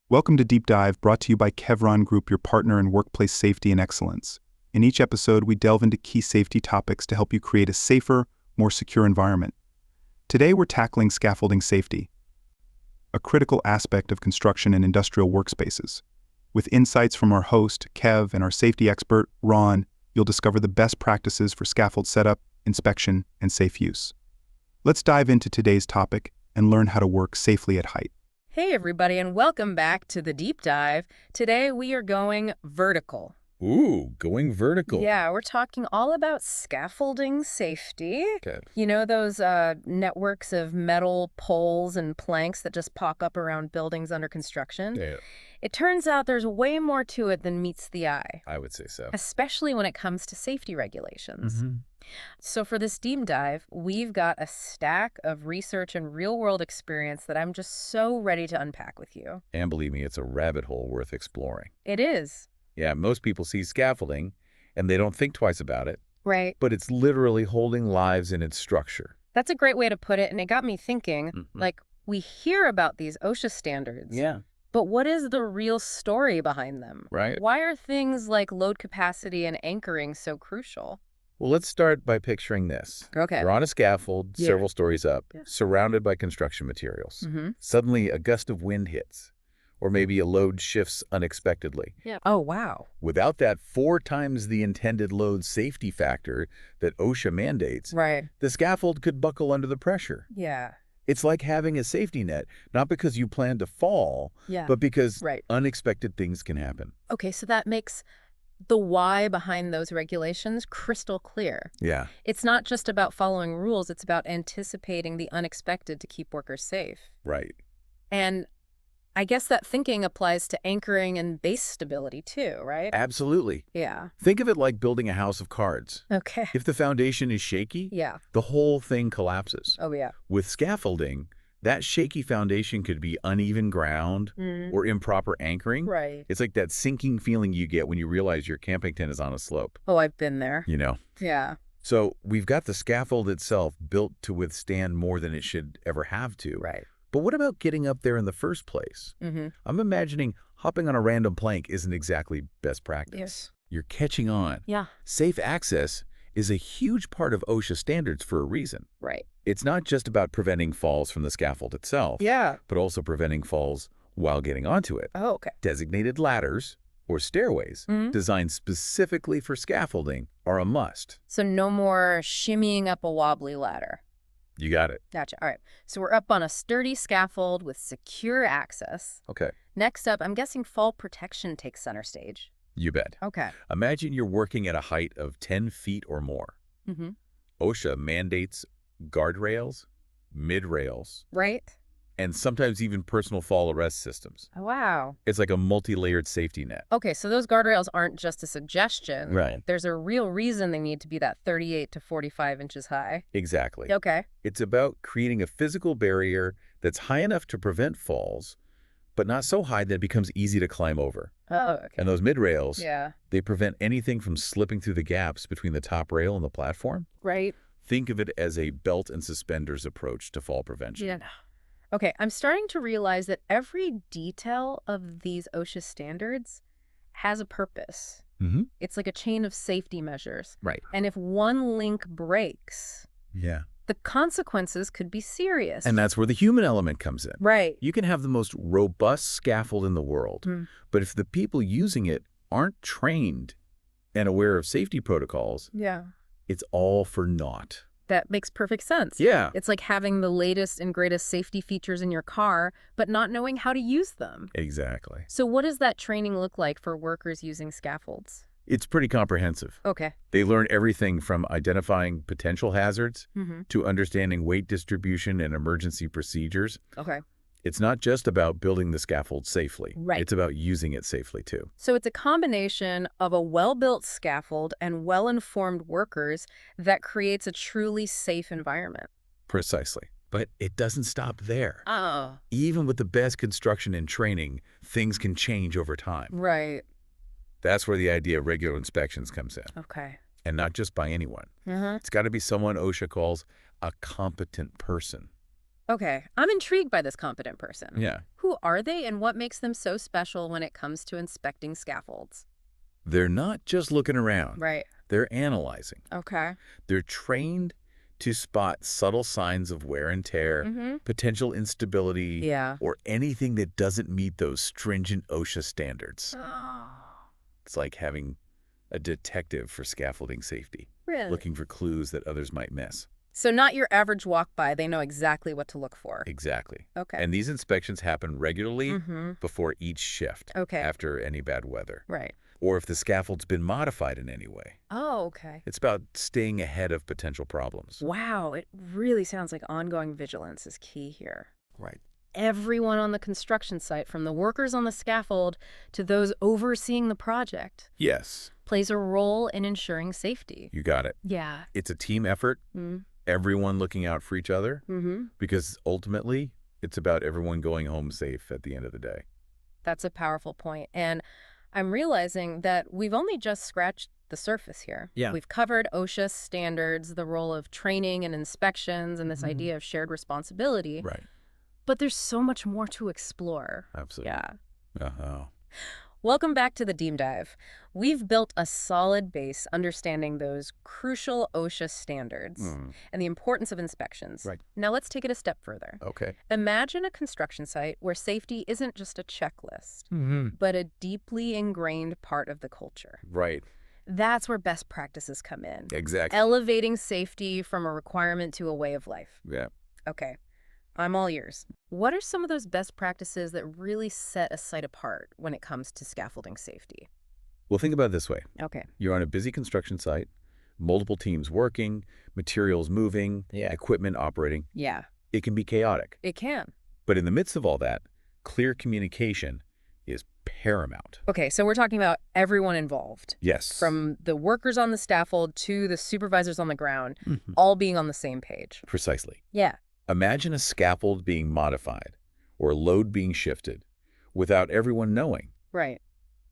Welcome to Deep Dive, brought to you by Kevron Group, your partner in workplace safety and excellence. In each episode, we delve into key safety topics to help you create a safer, more secure environment. Today, we're tackling scaffolding safety, a critical aspect of construction and industrial workspaces. With insights from our host, Kev, and our safety expert, Ron, you'll discover the best practices for scaffold setup, inspection, and safe use. Let's dive into today's topic and learn how to work safely at height. Hey everybody, and welcome back to the Deep Dive. Today we are going vertical. Ooh, going vertical. Yeah, we're talking all about scaffolding safety. Okay. You know those networks of metal poles and planks that just pop up around buildings under construction? Yeah, It turns out there's way more to it than meets the eye, I would say so. especially when it comes to safety regulations. Mm-hmm. So for this deep dive, we've got a stack of research and real-world experience that I'm just so ready to unpack with you. And believe me, it's a rabbit hole worth exploring. It is. Yeah, most people see scaffolding and they don't think twice about it, Right. but it's literally holding lives in its structure. That's a great way to put it, and it got me thinking, like, we hear about these OSHA standards. Yeah. But what is the real story behind them? Right. Why are things like load capacity and anchoring so crucial? Well, let's start by picturing this. Okay. You're on a scaffold, Yeah. several stories up, Yeah. surrounded by construction materials. Mm-hmm. Suddenly, a gust of wind hits, or maybe a load shifts unexpectedly. Yeah. Oh, wow. Without that 4 times the intended load safety factor that OSHA mandates, Right. the scaffold could buckle under the pressure. Yeah. It's like having a safety net, not because you plan to fall, Yeah. but because Right. unexpected things can happen. Okay, so that makes the why behind those regulations crystal clear. Yeah, It's not just about following rules, it's about anticipating the unexpected to keep workers safe. right. And I guess that thinking applies to anchoring and base stability too, right? Absolutely. Yeah. Think of it like building a house of cards. Okay. If the foundation is shaky, Yeah. the whole thing collapses. Oh, yeah. With scaffolding, that shaky foundation could be uneven ground or improper anchoring. Right. It's like that sinking feeling you get when you realize your camping tent is on a slope, Oh, I've been there. you know? Yeah. So we've got the scaffold itself built to withstand more than it should ever have to. Right. But what about getting up there in the first place? Mm-hmm. I'm imagining hopping on a random plank isn't exactly best practice. Yes. You're catching on. Yeah. Safe access is a huge part of OSHA standards for a reason. Right. It's not just about preventing falls from the scaffold itself, Yeah. but also preventing falls while getting onto it. Oh, okay. Designated ladders or stairways designed specifically for scaffolding are a must. So no more shimmying up a wobbly ladder. You got it. Gotcha. All right. So we're up on a sturdy scaffold with secure access. Okay. Next up, I'm guessing fall protection takes center stage. You bet. Okay. Imagine you're working at a height of 10 feet or more. Mm-hmm. OSHA mandates guardrails, mid-rails, Right? and sometimes even personal fall arrest systems. Oh, wow. It's like a multi-layered safety net. Okay, so those guardrails aren't just a suggestion. Right. There's a real reason they need to be that 38 to 45 inches high. Exactly. Okay. It's about creating a physical barrier that's high enough to prevent falls, but not so high that it becomes easy to climb over. Oh, okay. And those mid-rails, Yeah. they prevent anything from slipping through the gaps between the top rail and the platform. Right. Think of it as a belt and suspenders approach to fall prevention. Yeah. Okay, I'm starting to realize that every detail of these OSHA standards has a purpose. Mm-hmm. It's like a chain of safety measures. Right. And if one link breaks, Yeah. the consequences could be serious. And that's where the human element comes in. Right. You can have the most robust scaffold in the world, but if the people using it aren't trained and aware of safety protocols, Yeah. it's all for naught. That makes perfect sense. Yeah. It's like having the latest and greatest safety features in your car, but not knowing how to use them. Exactly. So what does that training look like for workers using scaffolds? It's pretty comprehensive. Okay. They learn everything from identifying potential hazards Mm-hmm. to understanding weight distribution and emergency procedures. Okay. It's not just about building the scaffold safely. Right. It's about using it safely too. So it's a combination of a well-built scaffold and well-informed workers that creates a truly safe environment. Precisely. But it doesn't stop there. Oh. Even with the best construction and training, things can change over time. Right. That's where the idea of regular inspections comes in. Okay. And not just by anyone. Mm-hmm. It's got to be someone OSHA calls a competent person. Okay, I'm intrigued by this competent person. Yeah. Who are they and what makes them so special when it comes to inspecting scaffolds? They're not just looking around. Right. They're analyzing. Okay. They're trained to spot subtle signs of wear and tear, potential instability, Yeah. or anything that doesn't meet those stringent OSHA standards. Oh, It's like having a detective for scaffolding safety, really? looking for clues that others might miss. So not your average walk-by. They know exactly what to look for. Exactly. Okay. And these inspections happen regularly before each shift, Okay. after any bad weather, Right. or if the scaffold's been modified in any way. Oh, okay. It's about staying ahead of potential problems. Wow, it really sounds like ongoing vigilance is key here. Right. Everyone on the construction site, from the workers on the scaffold to those overseeing the project, Yes, plays a role in ensuring safety. you got it. Yeah. It's a team effort, everyone looking out for each other, because ultimately, it's about everyone going home safe at the end of the day. That's a powerful point. And I'm realizing that we've only just scratched the surface here. Yeah. We've covered OSHA standards, the role of training and inspections, and this idea of shared responsibility. Right. But there's so much more to explore. Absolutely. Yeah. Uh-huh. Welcome back to the Deep Dive. We've built a solid base understanding those crucial OSHA standards and the importance of inspections. Right. Now let's take it a step further. Okay. Imagine a construction site where safety isn't just a checklist, but a deeply ingrained part of the culture. Right. That's where best practices come in. Exactly. Elevating safety from a requirement to a way of life. Yeah. Okay. I'm all ears. What are some of those best practices that really set a site apart when it comes to scaffolding safety? Well, think about it this way. Okay. You're on a busy construction site, multiple teams working, materials moving, equipment operating. Yeah. It can be chaotic. It can. But in the midst of all that, clear communication is paramount. Okay, so we're talking about everyone involved. Yes. From the workers on the scaffold to the supervisors on the ground, all being on the same page. Precisely. Yeah. Imagine a scaffold being modified or a load being shifted without everyone knowing. Right.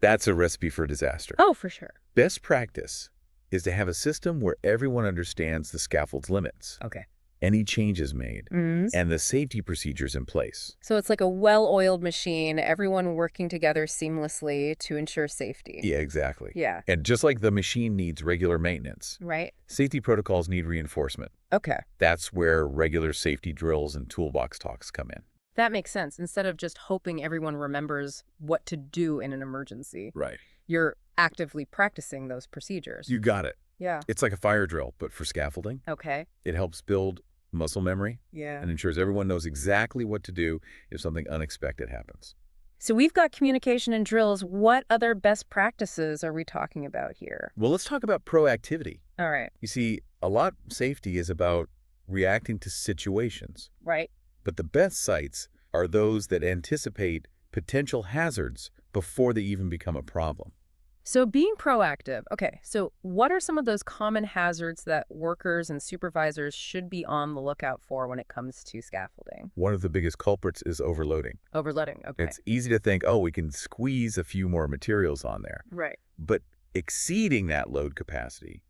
That's a recipe for disaster. Oh, for sure. Best practice is to have a system where everyone understands the scaffold's limits, Okay. any changes made, and the safety procedures in place. So it's like a well-oiled machine, everyone working together seamlessly to ensure safety. Yeah, exactly. Yeah. And just like the machine needs regular maintenance, Right. safety protocols need reinforcement. Okay. That's where regular safety drills and toolbox talks come in. That makes sense. Instead of just hoping everyone remembers what to do in an emergency, Right. you're actively practicing those procedures. You got it. Yeah. It's like a fire drill, but for scaffolding. Okay. It helps build muscle memory Yeah. and ensures everyone knows exactly what to do if something unexpected happens. So we've got communication and drills. What other best practices are we talking about here? Well, let's talk about proactivity. All right. You see, a lot of safety is about reacting to situations, Right. but the best sites are those that anticipate potential hazards before they even become a problem. So being proactive. Okay. So what are some of those common hazards that workers and supervisors should be on the lookout for when it comes to scaffolding? One of the biggest culprits is overloading. Overloading. Okay. It's easy to think, oh, we can squeeze a few more materials on there. Right. But exceeding that load capacity,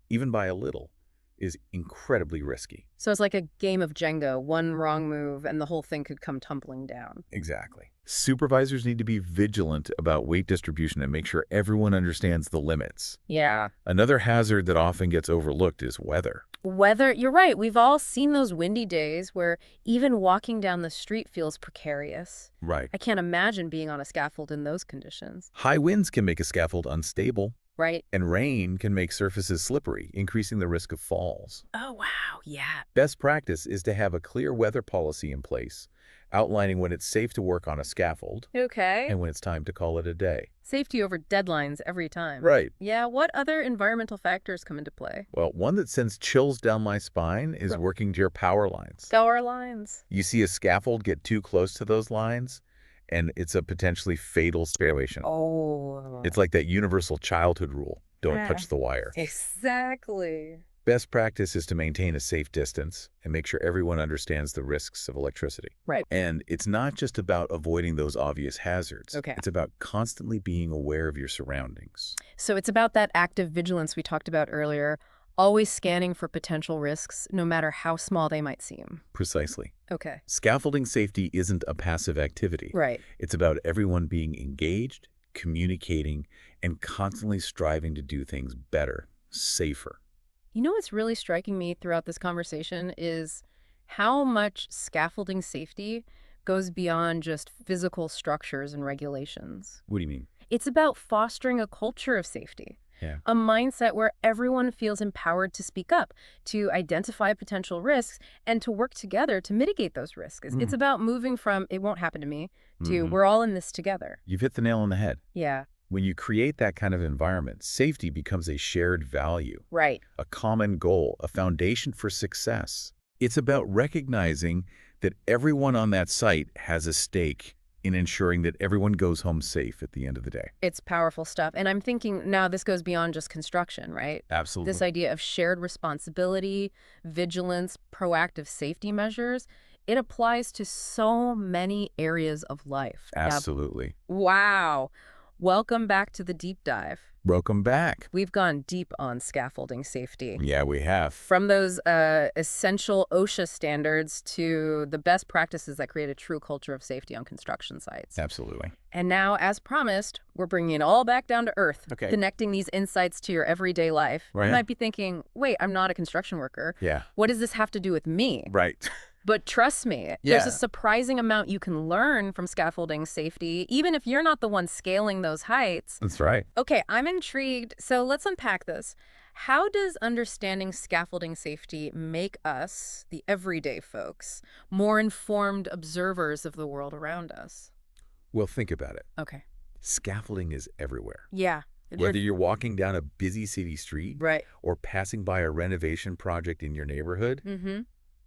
even by a little, is incredibly risky. So it's like a game of Jenga. One wrong move and the whole thing could come tumbling down. Exactly. Supervisors need to be vigilant about weight distribution and make sure everyone understands the limits. Yeah. Another hazard that often gets overlooked is weather. Weather, you're right. We've all seen those windy days where even walking down the street feels precarious. Right. I can't imagine being on a scaffold in those conditions. High winds can make a scaffold unstable, Right? and rain can make surfaces slippery, increasing the risk of falls. Oh, wow. Yeah. Best practice is to have a clear weather policy in place, outlining when it's safe to work on a scaffold Okay. and when it's time to call it a day. Safety over deadlines every time. Right. Yeah. What other environmental factors come into play? Well, one that sends chills down my spine is working near power lines. Power lines. You see a scaffold get too close to those lines, and it's a potentially fatal situation. Oh. It's like that universal childhood rule, don't touch the wire. Exactly. Best practice is to maintain a safe distance and make sure everyone understands the risks of electricity. Right. And it's not just about avoiding those obvious hazards. Okay. It's about constantly being aware of your surroundings. So it's about that active vigilance we talked about earlier, Always scanning for potential risks, no matter how small they might seem. Precisely. Okay. Scaffolding safety isn't a passive activity. Right. It's about everyone being engaged, communicating, and constantly striving to do things better, safer. You know what's really striking me throughout this conversation is how much scaffolding safety goes beyond just physical structures and regulations. What do you mean? It's about fostering a culture of safety. Yeah. A mindset where everyone feels empowered to speak up, to identify potential risks, and to work together to mitigate those risks. It's about moving from, it won't happen to me, to we're all in this together. You've hit the nail on the head. Yeah. When you create that kind of environment, safety becomes a shared value, Right. a common goal, a foundation for success. It's about recognizing that everyone on that site has a stake in ensuring that everyone goes home safe at the end of the day. It's powerful stuff. And I'm thinking now this goes beyond just construction, right? Absolutely. This idea of shared responsibility, vigilance, proactive safety measures, it applies to so many areas of life. Absolutely. Wow. Welcome back to the deep dive. Welcome back. We've gone deep on scaffolding safety. Yeah, we have. From those essential OSHA standards to the best practices that create a true culture of safety on construction sites. Absolutely. And now, as promised, we're bringing it all back down to earth, Okay. connecting these insights to your everyday life. Right. You might be thinking, wait, I'm not a construction worker. Yeah. What does this have to do with me? Right. But trust me, there's a surprising amount you can learn from scaffolding safety, even if you're not the one scaling those heights. That's right. Okay, I'm intrigued. So let's unpack this. How does understanding scaffolding safety make us, the everyday folks, more informed observers of the world around us? Well, think about it. Okay. Scaffolding is everywhere. Yeah. Whether you're walking down a busy city street Right. or passing by a renovation project in your neighborhood,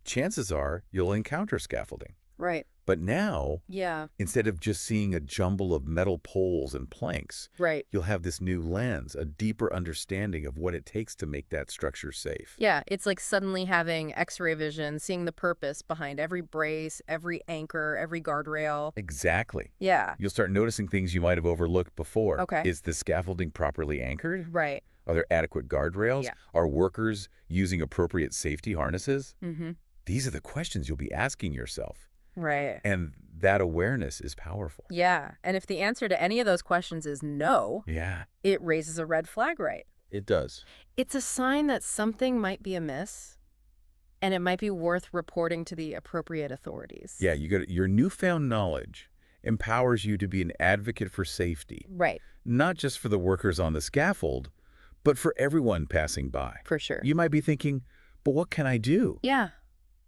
chances are you'll encounter scaffolding. Right. But now, Yeah. instead of just seeing a jumble of metal poles and planks, Right. you'll have this new lens, a deeper understanding of what it takes to make that structure safe. Yeah, it's like suddenly having X-ray vision, seeing the purpose behind every brace, every anchor, every guardrail. Exactly. Yeah. You'll start noticing things you might have overlooked before. Okay. Is the scaffolding properly anchored? Right. Are there adequate guardrails? Yeah. Are workers using appropriate safety harnesses? Mm-hmm. These are the questions you'll be asking yourself. Right. And that awareness is powerful. Yeah. And if the answer to any of those questions is no, Yeah, it raises a red flag, right? it does. It's a sign that something might be amiss, and it might be worth reporting to the appropriate authorities. Yeah, your newfound knowledge empowers you to be an advocate for safety, Right. not just for the workers on the scaffold, but for everyone passing by. For sure. You might be thinking, but what can I do? Yeah.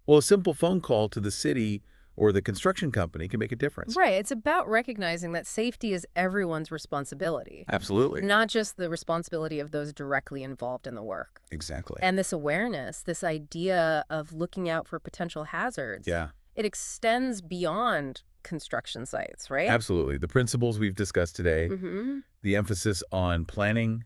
Well, a simple phone call to the city or the construction company can make a difference. Right. It's about recognizing that safety is everyone's responsibility. Absolutely. Not just the responsibility of those directly involved in the work. Exactly. And this awareness, this idea of looking out for potential hazards, Yeah, it extends beyond construction sites, right? absolutely. The principles we've discussed today, Mm-hmm. the emphasis on planning,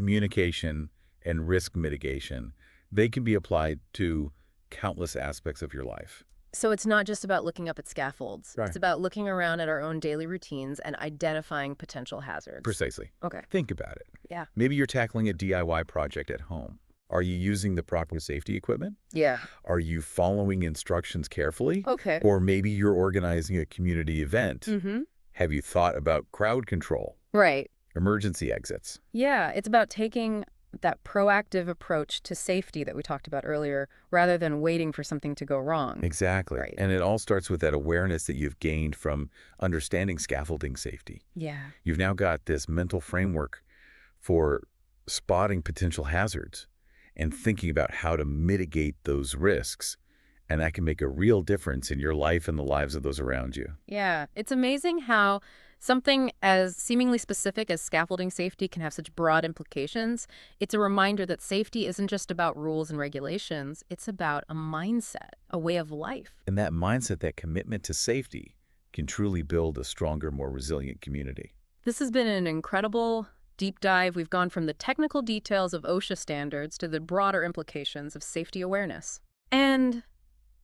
communication, and risk mitigation, they can be applied to countless aspects of your life. So it's not just about looking up at scaffolds. Right. It's about looking around at our own daily routines and identifying potential hazards. Precisely. Okay. Think about it. Yeah. Maybe you're tackling a DIY project at home. Are you using the proper safety equipment? Yeah. Are you following instructions carefully? Okay. Or maybe you're organizing a community event. Mm-hmm. Have you thought about crowd control, Right. emergency exits? Yeah. It's about taking that proactive approach to safety that we talked about earlier, rather than waiting for something to go wrong. Exactly. Right. And it all starts with that awareness that you've gained from understanding scaffolding safety. Yeah. You've now got this mental framework for spotting potential hazards and thinking about how to mitigate those risks. And that can make a real difference in your life and the lives of those around you. Yeah. It's amazing how something as seemingly specific as scaffolding safety can have such broad implications. It's a reminder that safety isn't just about rules and regulations. It's about a mindset, a way of life. And that mindset, that commitment to safety, can truly build a stronger, more resilient community. This has been an incredible deep dive. We've gone from the technical details of OSHA standards to the broader implications of safety awareness. And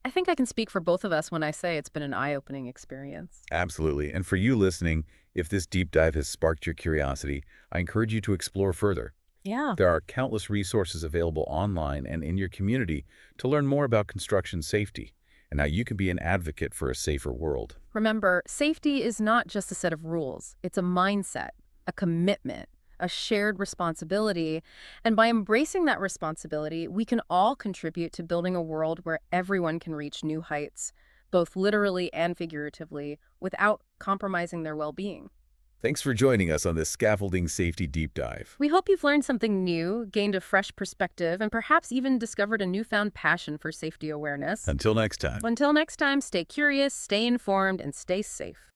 I think I can speak for both of us when I say it's been an eye-opening experience. Absolutely. And for you listening, if this deep dive has sparked your curiosity, I encourage you to explore further. Yeah. There are countless resources available online and in your community to learn more about construction safety and how you can be an advocate for a safer world. Remember, safety is not just a set of rules. It's a mindset, a commitment, a shared responsibility. And by embracing that responsibility, we can all contribute to building a world where everyone can reach new heights, both literally and figuratively, without compromising their well-being. Thanks for joining us on this Scaffolding Safety Deep Dive. We hope you've learned something new, gained a fresh perspective, and perhaps even discovered a newfound passion for safety awareness. Until next time. Until next time, stay curious, stay informed, and stay safe.